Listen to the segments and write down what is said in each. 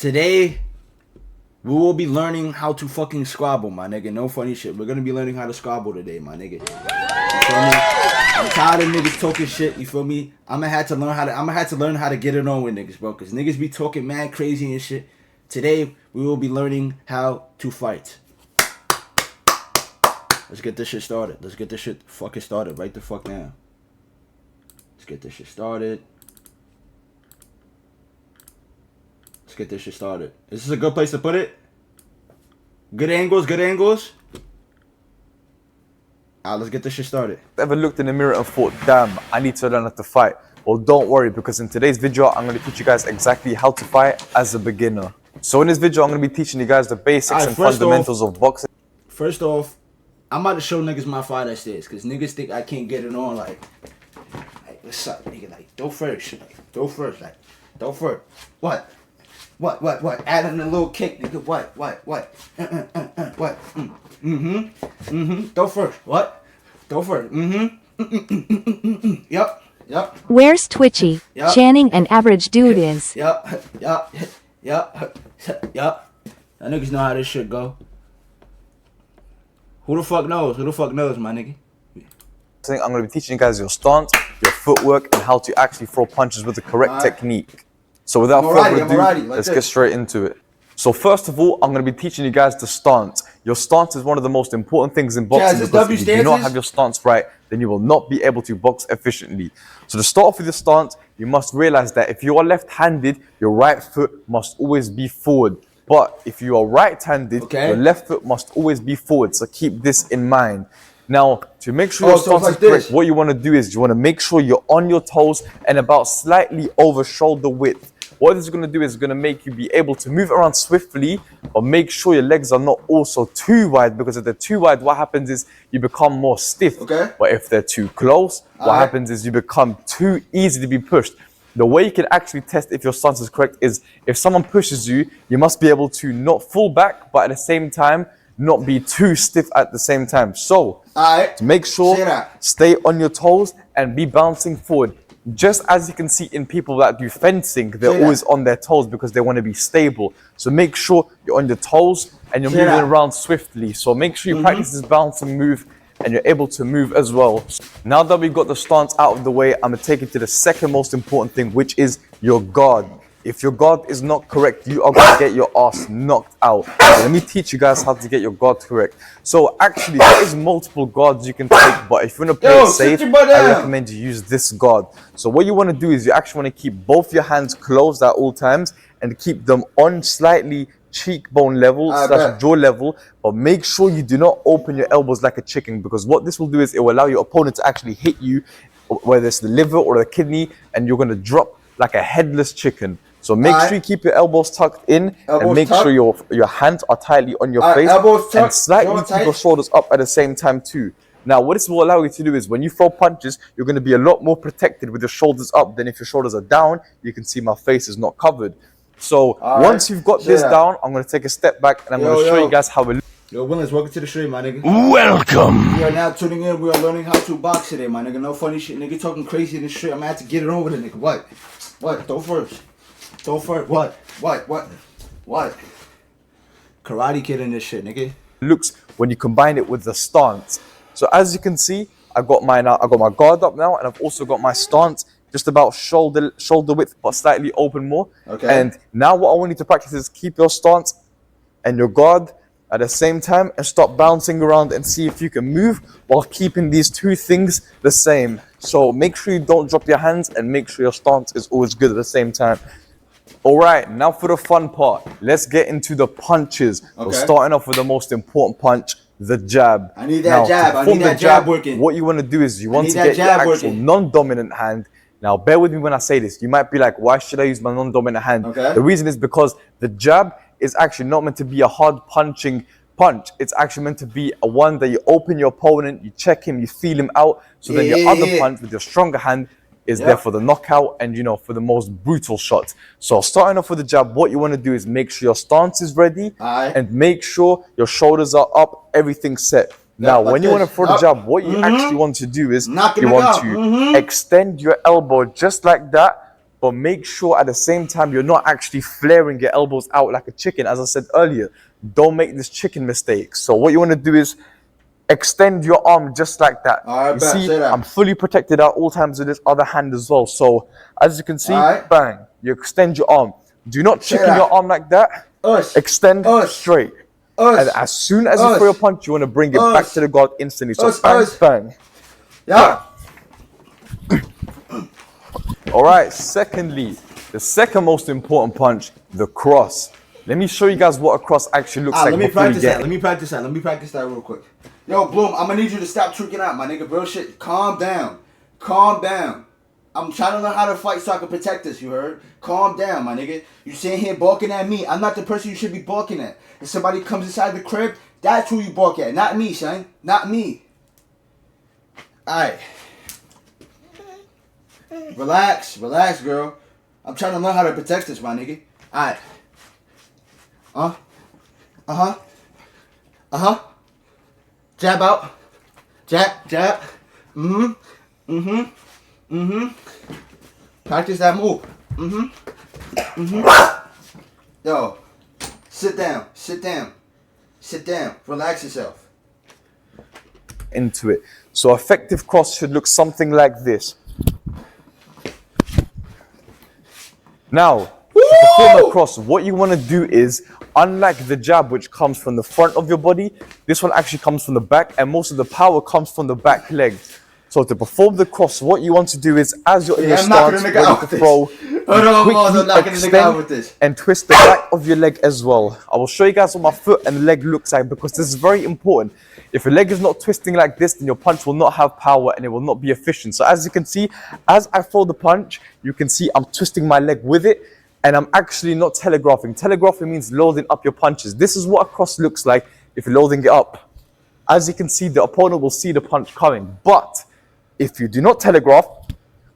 Today, we will be learning how to fucking squabble, my nigga. No funny shit. We're gonna be learning how to squabble today, my nigga. You feel me? I'm tired of niggas talking shit. You feel me? I'ma have to learn how to get it on with niggas, bro. Cause niggas be talking mad crazy and shit. Today, we will be learning how to fight. Let's get this shit started. Let's get this shit fucking started right the fuck now. Let's get this shit started. Let's get this shit started. Is this a good place to put it? Good angles, good angles. Alright, let's get this shit started. Ever looked in the mirror and thought, damn, I need to learn how to fight? Well, don't worry, because in today's video, I'm going to teach you guys exactly how to fight as a beginner. So in this video, I'm going to be teaching you guys the basics and fundamentals of boxing. First off, I'm about to show niggas my fight upstairs, because niggas think I can't get it on, like, what's up, nigga? Like, go first. Go first. What? Adding a little kick, nigga. What? What? Go first. What? Go first. Yep. Where's Twitchy? Yep. Channing an average dude is. Yup. Y'all niggas know how this shit go. Who the fuck knows, my nigga? I'm going to be teaching you guys your stance, your footwork, and how to actually throw punches with the correct technique. So without further ado, let's get straight into it. So first of all, I'm going to be teaching you guys the stance. Your stance is one of the most important things in boxing, because if you do not have your stance right, then you will not be able to box efficiently. So to start off with your stance, you must realize that if you are left-handed, your right foot must always be forward. But if you are right-handed, your left foot must always be forward. So keep this in mind. Now, to make sure your stance is correct, what you want to do is you want to make sure you're on your toes and about slightly over shoulder width. What this is going to do is going to make you be able to move around swiftly, but make sure your legs are not also too wide, because if they're too wide, what happens is you become more stiff. But if they're too close, what happens is you become too easy to be pushed. The way you can actually test if your stance is correct is if someone pushes you, you must be able to not fall back, but at the same time, not be too stiff at the same time. So, to make sure, stay on your toes and be bouncing forward. Just as you can see in people that do fencing, they're always on their toes because they want to be stable. So make sure you're on your toes and you're moving around swiftly. So make sure you practice this bouncing move and you're able to move as well. Now that we've got the stance out of the way, I'm going to take you to the second most important thing, which is your guard. If your guard is not correct, you are going to get your ass knocked out. So let me teach you guys how to get your guard correct. So actually, there is multiple guards you can take, but if you want to play it safe, I recommend you use this guard. So what you want to do is you actually want to keep both your hands closed at all times and keep them on slightly cheekbone level / jaw level, but make sure you do not open your elbows like a chicken, because what this will do is it will allow your opponent to actually hit you, whether it's the liver or the kidney, and you're going to drop like a headless chicken. So make sure you keep your elbows tucked in and make sure your hands are tightly on your face and slightly keep your shoulders up at the same time too. Now, what this will allow you to do is when you throw punches, you're going to be a lot more protected with your shoulders up than if your shoulders are down. You can see my face is not covered. So once you've got this down, I'm going to take a step back and I'm going to show you guys how it looks. Yo, Willens, welcome to the stream, my nigga. Welcome. We are now tuning in. We are learning how to box today, my nigga. No funny shit. Nigga talking crazy in the street. I'm going to have to get it on with it, nigga. What? Go first. What? Karate Kid in this shit, nigga. Looks when you combine it with the stance. So as you can see, I got my guard up now, and I've also got my stance just about shoulder width, but slightly open more. And now what I want you to practice is keep your stance and your guard at the same time and stop bouncing around and see if you can move while keeping these two things the same. So make sure you don't drop your hands and make sure your stance is always good at the same time. Alright, now for the fun part. Let's get into the punches. We're starting off with the most important punch, the jab. I need that jab. I need that jab working. What you want to do is you want to get your actual non-dominant hand. Now, bear with me when I say this. You might be like, why should I use my non-dominant hand? The reason is because the jab is actually not meant to be a hard punching punch. It's actually meant to be a one that you open your opponent, you check him, you feel him out. So then your other punch with your stronger hand is there for the knockout and, you know, for the most brutal shot. So starting off with the jab, what you want to do is make sure your stance is ready and make sure your shoulders are up, everything's set. Now, when you want to throw the jab, what you actually want to do is you want to extend your elbow just like that, but make sure at the same time you're not actually flaring your elbows out like a chicken. As I said earlier, don't make this chicken mistake. So what you want to do is extend your arm just like that. All right, you see, that. I'm fully protected at all times with this other hand as well. So as you can see, bang, you extend your arm. Do not chicken your arm like that. Extend straight. And as soon as you throw your punch, you want to bring it back to the guard instantly. So bang, bang. Yeah. All right, secondly, the second most important punch, the cross. Let me show you guys what a cross actually looks like. Let me practice that. Let me practice that real quick. Yo, Bloom, I'm gonna need you to stop tweaking out, my nigga. Real shit. Calm down. Calm down. I'm trying to learn how to fight so I can protect us, you heard? Calm down, my nigga. You sitting here barking at me. I'm not the person you should be barking at. If somebody comes inside the crib, that's who you bark at. Not me, son. Not me. Alright. Relax, girl. I'm trying to learn how to protect this, my nigga. Alright. Jab out. Jab. Practice that move. Yo. Sit down. Relax yourself. Into it. So effective cross should look something like this. Now, to perform a cross, what you want to do is, unlike the jab which comes from the front of your body, this one actually comes from the back, and most of the power comes from the back leg. So to perform the cross, what you want to do is, as you're in your stance, ready to throw, quickly extend and twist the back of your leg as well. I will show you guys what my foot and leg looks like, because this is very important. If your leg is not twisting like this, then your punch will not have power and it will not be efficient. So as you can see, as I throw the punch, you can see I'm twisting my leg with it, and I'm actually not telegraphing. Telegraphing means loading up your punches. This is what a cross looks like if you're loading it up. As you can see, the opponent will see the punch coming. But if you do not telegraph,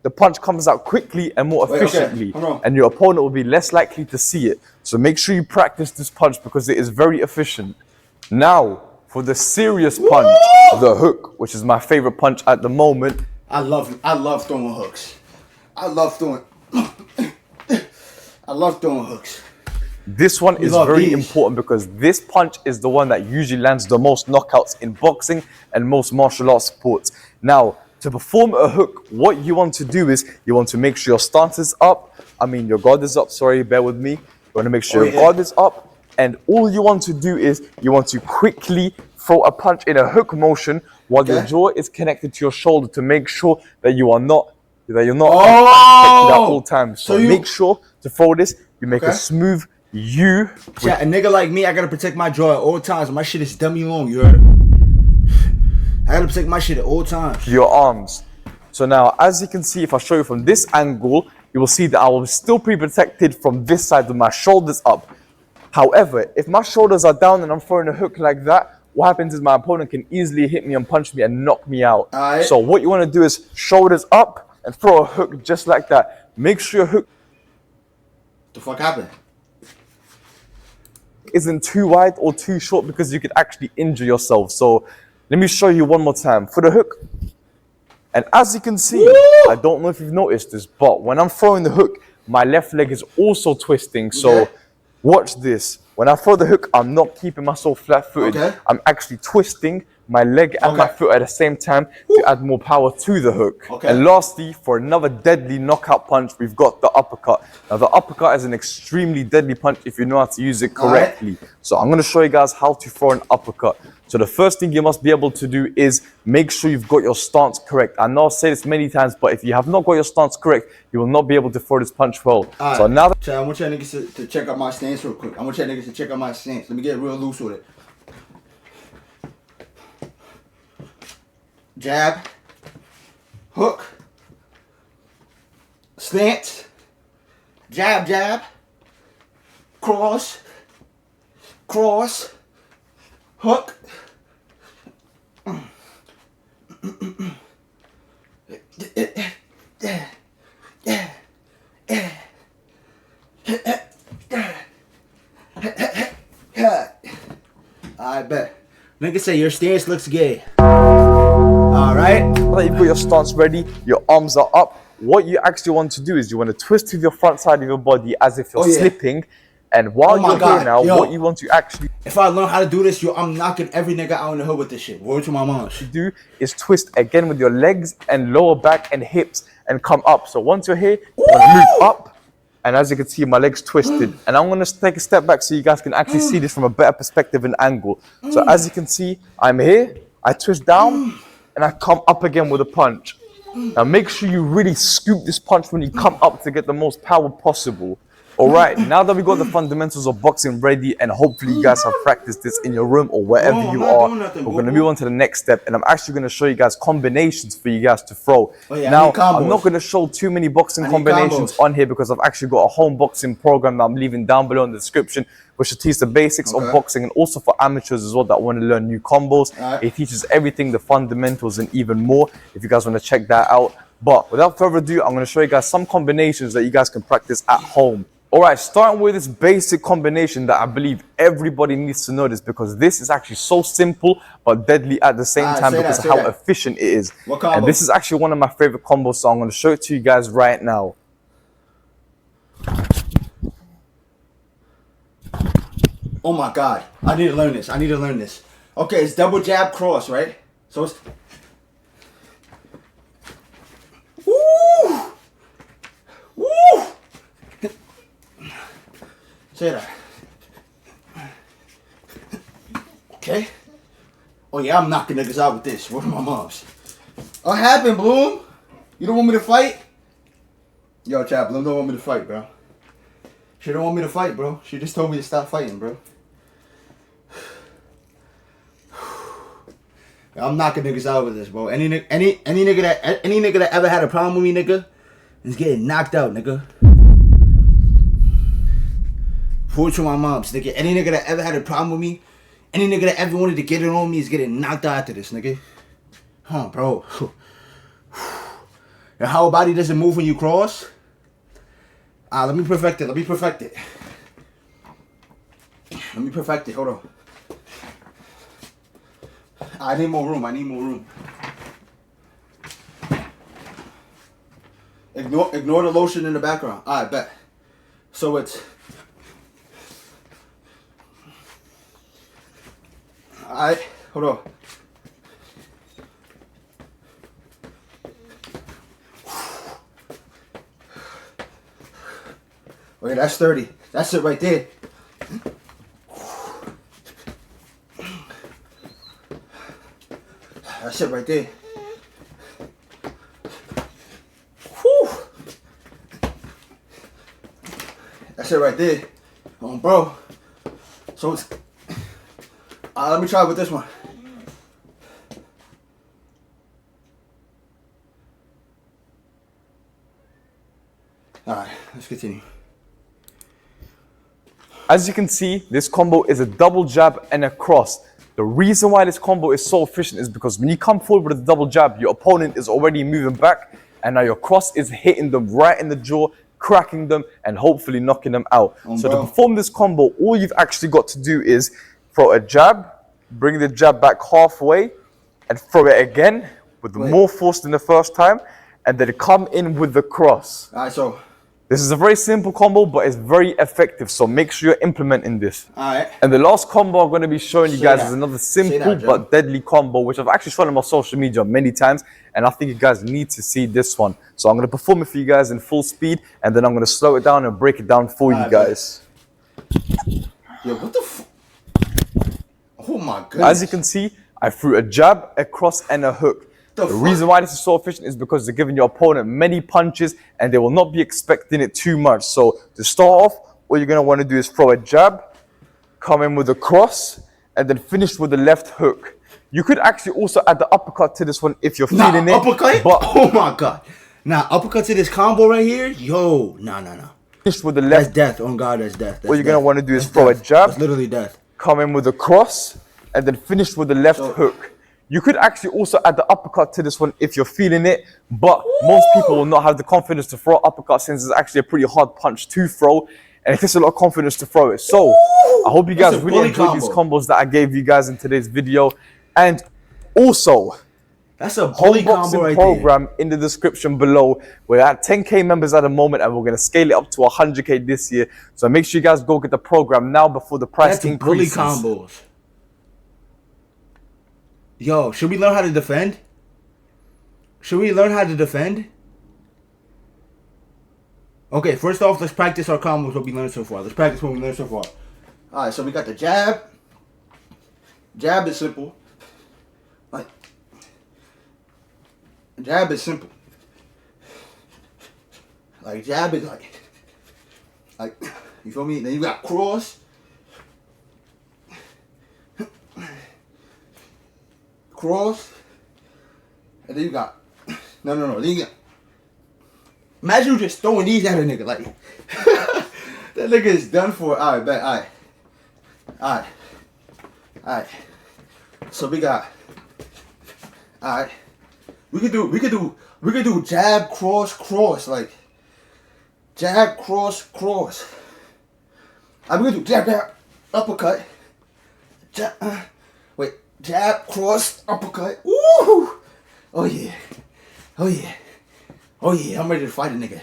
the punch comes out quickly and more efficiently, and your opponent will be less likely to see it. So make sure you practice this punch because it is very efficient. Now, for the serious punch, the hook, which is my favorite punch at the moment. I love throwing hooks. I love throwing hooks. This one is very important because this punch is the one that usually lands the most knockouts in boxing and most martial arts sports. Now, to perform a hook, what you want to do is you want to make sure your stance is up. Your guard is up. Sorry, bear with me. You want to make sure your guard is up. And all you want to do is you want to quickly throw a punch in a hook motion while your jaw is connected to your shoulder to make sure that you're not protected at all times. So make sure to throw this. You make a smooth U. Yeah, a nigga like me, I gotta protect my jaw at all times. My shit is dummy long, you heard? I gotta protect my shit at all times. Your arms. So now, as you can see, if I show you from this angle, you will see that I will still be protected from this side with my shoulders up. However, if my shoulders are down and I'm throwing a hook like that, what happens is my opponent can easily hit me and punch me and knock me out. So what you want to do is shoulders up and throw a hook just like that. Make sure your hook the fuck happened? Isn't too wide or too short because you could actually injure yourself. So let me show you one more time for the hook. And as you can see, I don't know if you've noticed this, but when I'm throwing the hook, my left leg is also twisting. So watch this. When I throw the hook, I'm not keeping myself flat-footed. I'm actually twisting my leg and my foot at the same time to add more power to the hook. And lastly, for another deadly knockout punch, we've got the uppercut. Now, the uppercut is an extremely deadly punch if you know how to use it correctly. So I'm going to show you guys how to throw an uppercut. So the first thing you must be able to do is make sure you've got your stance correct. I know I've said this many times, but if you have not got your stance correct, you will not be able to throw this punch well. So now that I want y'all niggas to check out my stance real quick. I want y'all niggas to check out my stance. Let me get real loose with it. Jab. Hook. Stance. Jab, jab. Cross. Cross. Hook. I bet. Nigga say your stance looks gay. Alright? you've got your stance ready, your arms are up, what you actually want to do is you want to twist with your front side of your body as if you're Oh, yeah. slipping. And while my you're God, here now, yo. what you want to actually If I learn how to do this, yo, I'm knocking every nigga out in the hood with this shit. Word to my mom. do is twist again with your legs and lower back and hips and come up. So once you're here, you want to move up. And as you can see, my legs twisted. And I'm going to take a step back so you guys can actually see this from a better perspective and angle. So as you can see, I'm here, I twist down, and I come up again with a punch. Now make sure you really scoop this punch when you come up to get the most power possible. Alright, now that we got the fundamentals of boxing ready, and hopefully you guys have practiced this in your room or wherever you are, we're going to move on to the next step, and I'm actually going to show you guys combinations for you guys to throw. Now, I'm not going to show too many boxing combinations on here because I've actually got a home boxing program that I'm leaving down below in the description, which will teach the basics of boxing, and also for amateurs as well that want to learn new combos. It teaches everything, the fundamentals, and even more if you guys want to check that out. But without further ado, I'm going to show you guys some combinations that you guys can practice at home. Alright, starting with this basic combination that I believe everybody needs to know this, because this is actually so simple but deadly at the same time because of how efficient it is. And this is actually one of my favorite combos, so I'm going to show it to you guys right now. Oh my God, I need to learn this. I need to learn this. Okay, it's double jab cross, right? So it's... Woo! Woo! Say that. Okay. Oh yeah, I'm knocking niggas out with this. Where are my moms? What happened, Bloom? You don't want me to fight? Yo, chat, Bloom don't want me to fight, bro. She don't want me to fight, bro. She just told me to stop fighting, bro. I'm knocking niggas out with this, bro. Any nigga that ever had a problem with me, nigga, is getting knocked out, nigga. Forward to my moms, nigga. Any nigga that ever had a problem with me, any nigga that ever wanted to get it on me is getting knocked out after this, nigga. Huh, bro. And how a body doesn't move when you cross? Let me perfect it. Let me perfect it. Let me perfect it. Hold on. I need more room. I need more room. Ignore the lotion in the background. Alright, bet. So it's... Alright, hold on. Okay, that's 30. That's it right there. That's it right there. Whew. That's it right there. Bro. So it's... let me try with this one. Alright, let's continue. As you can see, this combo is a double jab and a cross. The reason why this combo is so efficient is because when you come forward with a double jab, your opponent is already moving back, and now your cross is hitting them right in the jaw, cracking them, and hopefully knocking them out. So to perform this combo, all you've actually got to do is throw a jab, bring the jab back halfway, and throw it again with more force than the first time, and then come in with the cross. Alright, so this is a very simple combo, but it's very effective, so make sure you're implementing this. Alright. And the last combo I'm going to be showing you guys is another simple but deadly combo, which I've actually shown on my social media many times, and I think you guys need to see this one. So I'm going to perform it for you guys in full speed, and then I'm going to slow it down and break it down for you guys. Yo, what the f... Oh my goodness. As you can see, I threw a jab, a cross, and a hook. The reason why this is so efficient is because they're giving your opponent many punches and they will not be expecting it too much. So to start off, what you're going to want to do is throw a jab, come in with a cross, and then finish with the left hook. You could actually also add the uppercut to this one if you're feeling it. Uppercut? But oh my God. Now, uppercut to this combo right here? Yo, nah. Finish with the left. That's death. On God, that's death. What you're going to want to do is throw a jab. That's literally death. Come in with a cross, and then finish with the left hook. You could actually also add the uppercut to this one if you're feeling it, but most people will not have the confidence to throw uppercut since it's actually a pretty hard punch to throw, and it takes a lot of confidence to throw it. So I hope you guys really enjoyed these combos that I gave you guys in today's video. And also, That's a bully combo Homeboxing right there. program in the description below. We're at 10K members at the moment, and we're gonna scale it up to 100K this year. So make sure you guys go get the program now before the price That's bully increases. combos. Yo, should we learn how to defend? Should we learn how to defend? Okay, first off, let's practice our combos, what we learned so far. Let's practice what we learned so far. Alright, so we got the jab. Jab is simple. Like, jab is simple. Like, jab is like, you feel me? Then you got cross. Cross. And then you got, no. Then you got, imagine you just throwing these at a nigga. Like, that nigga is done for. Alright, bet. Alright. So we got, alright. We could do jab, cross, like, jab, cross. I'm gonna do jab, uppercut. Jab, cross, uppercut. Woo! Oh yeah. I'm ready to fight a nigga.